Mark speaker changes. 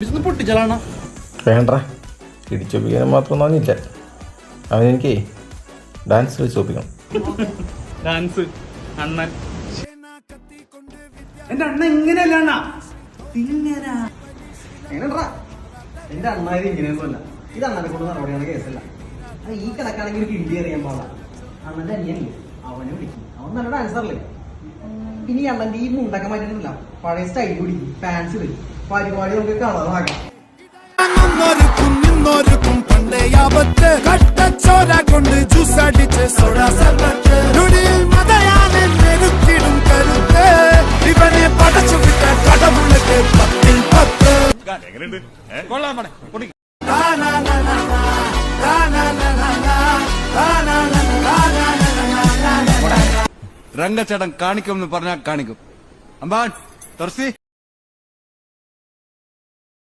Speaker 1: പൊട്ടിച്ചാലാണ്
Speaker 2: വേണ്ട ഇടിച്ചൊപ്പിക്കാനും മാത്രം തോന്നിയില്ല. അവനെനിക്ക് ഡാൻസ് കളിച്ചൊപ്പിക്കണം.
Speaker 1: ഡാൻസ് അണ്ണൻ എന്റെ അണ്ണ ഇങ്ങനെയല്ല അണ്ണ
Speaker 3: എങ്ങനെടാ എന്റെ അണ്ണായത് ഇങ്ങനെയൊന്നുമല്ല. ഇത് അണ്ണനെ കൊണ്ട് നടപടിയാണ് കേസല്ല. അത് ഈ കണക്കാണെങ്കിൽ ഒരു കിണ്ടി അറിയാൻ പാടില്ല. അണ്ണന്റെ അനിയനില്ലേ അവനെ വിളിക്കും, അവൻ നല്ല ഡാൻസറല്ലേ. പിന്നെ ഈ അണ്ണന്റെ ഈ മുണ്ടൊക്കെ മാറ്റിട്ടില്ല, പഴയ സ്റ്റൈൽ പിടിക്കും, പാൻസ് ഇടും, പരിപാടി നമുക്ക് കളറാക്കാം.
Speaker 4: പണ്ടേയാവത്ത് കട്ടച്ചോര കൊണ്ട് ജ്യൂസ് അടിച്ച് സോഡ സർബത്ത് നുടിയിൽ മതയാനെ നെരുക്കിടും കരുത്ത് ഇവനെ പടച്ചു വിട്ട കടമുള്ളക്ക് 10ൽ 10.
Speaker 5: രംഗച്ചേട്ടൻ കാണിക്കുമെന്ന് പറഞ്ഞാൽ കാണിക്കും. അമ്പാൻ തുറസി